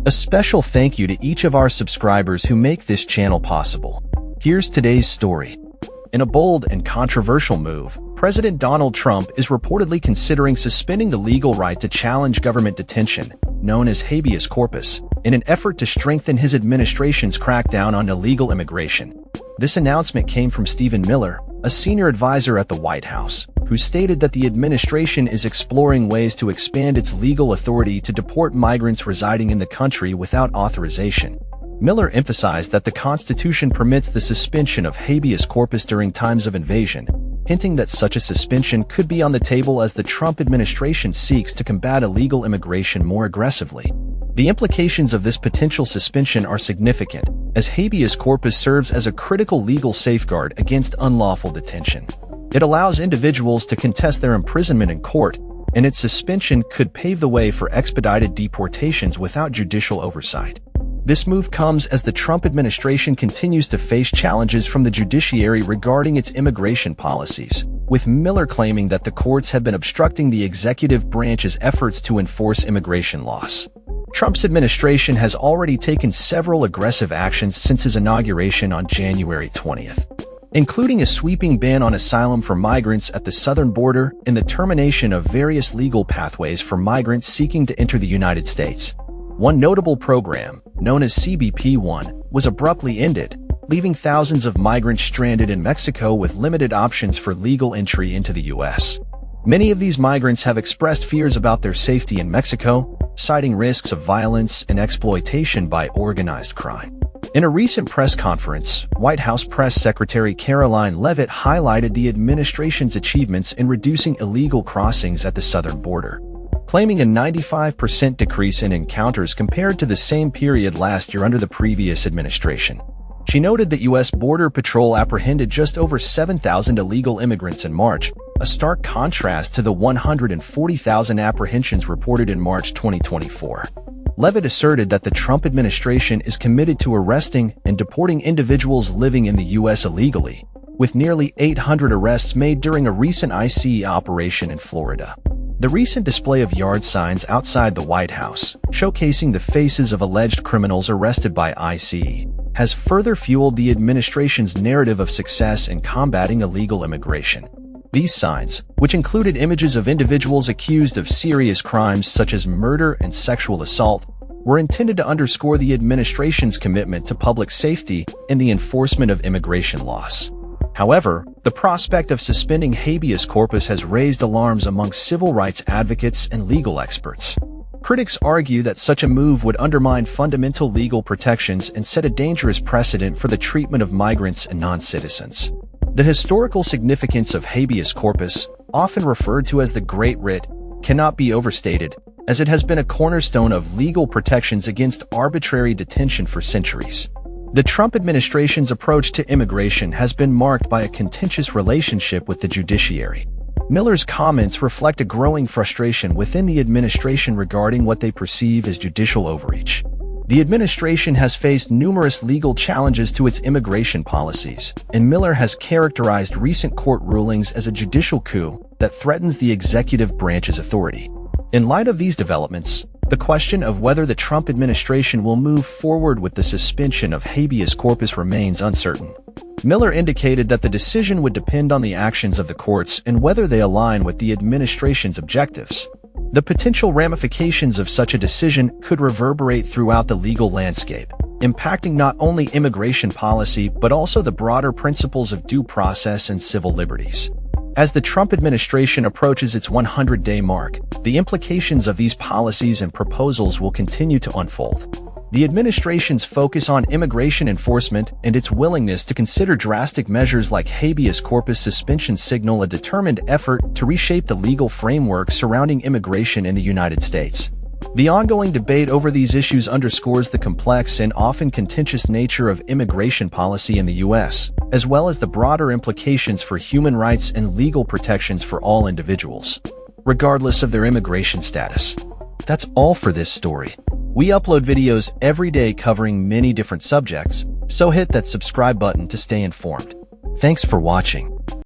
A special thank you to each of our subscribers who make this channel possible. Here's today's story. In a bold and controversial move, President Donald Trump is reportedly considering suspending the legal right to challenge government detention, known as Habeas Corpus, in an effort to strengthen his administration's crackdown on illegal immigration. This announcement came from Stephen Miller, a senior advisor at the White House, who stated that the administration is exploring ways to expand its legal authority to deport migrants residing in the country without authorization. Miller emphasized that the Constitution permits the suspension of habeas corpus during times of invasion, hinting that such a suspension could be on the table as the Trump administration seeks to combat illegal immigration more aggressively. The implications of this potential suspension are significant, as habeas corpus serves as a critical legal safeguard against unlawful detention. It allows individuals to contest their imprisonment in court, and its suspension could pave the way for expedited deportations without judicial oversight. This move comes as the Trump administration continues to face challenges from the judiciary regarding its immigration policies, with Miller claiming that the courts have been obstructing the executive branch's efforts to enforce immigration laws. Trump's administration has already taken several aggressive actions since his inauguration on January 20th, including a sweeping ban on asylum for migrants at the southern border and the termination of various legal pathways for migrants seeking to enter the United States. One notable program, known as CBP-1, was abruptly ended, leaving thousands of migrants stranded in Mexico with limited options for legal entry into the U.S. Many of these migrants have expressed fears about their safety in Mexico, citing risks of violence and exploitation by organized crime. In a recent press conference, White House Press Secretary Caroline Leavitt highlighted the administration's achievements in reducing illegal crossings at the southern border, claiming a 95% decrease in encounters compared to the same period last year under the previous administration. She noted that U.S. Border Patrol apprehended just over 7,000 illegal immigrants in March, a stark contrast to the 140,000 apprehensions reported in March 2024. Leavitt asserted that the Trump administration is committed to arresting and deporting individuals living in the U.S. illegally, with nearly 800 arrests made during a recent ICE operation in Florida. The recent display of yard signs outside the White House, showcasing the faces of alleged criminals arrested by ICE, has further fueled the administration's narrative of success in combating illegal immigration. These signs, which included images of individuals accused of serious crimes such as murder and sexual assault, were intended to underscore the administration's commitment to public safety and the enforcement of immigration laws. However, the prospect of suspending habeas corpus has raised alarms among civil rights advocates and legal experts. Critics argue that such a move would undermine fundamental legal protections and set a dangerous precedent for the treatment of migrants and non-citizens. The historical significance of habeas corpus, often referred to as the Great Writ, cannot be overstated, as it has been a cornerstone of legal protections against arbitrary detention for centuries. The Trump administration's approach to immigration has been marked by a contentious relationship with the judiciary. Miller's comments reflect a growing frustration within the administration regarding what they perceive as judicial overreach. The administration has faced numerous legal challenges to its immigration policies, and Miller has characterized recent court rulings as a judicial coup that threatens the executive branch's authority. In light of these developments, the question of whether the Trump administration will move forward with the suspension of habeas corpus remains uncertain. Miller indicated that the decision would depend on the actions of the courts and whether they align with the administration's objectives. The potential ramifications of such a decision could reverberate throughout the legal landscape, impacting not only immigration policy but also the broader principles of due process and civil liberties. As the Trump administration approaches its 100-day mark, the implications of these policies and proposals will continue to unfold. The administration's focus on immigration enforcement and its willingness to consider drastic measures like habeas corpus suspension signal a determined effort to reshape the legal framework surrounding immigration in the United States. The ongoing debate over these issues underscores the complex and often contentious nature of immigration policy in the U.S., as well as the broader implications for human rights and legal protections for all individuals, regardless of their immigration status. That's all for this story. We upload videos every day covering many different subjects, so hit that subscribe button to stay informed. Thanks for watching.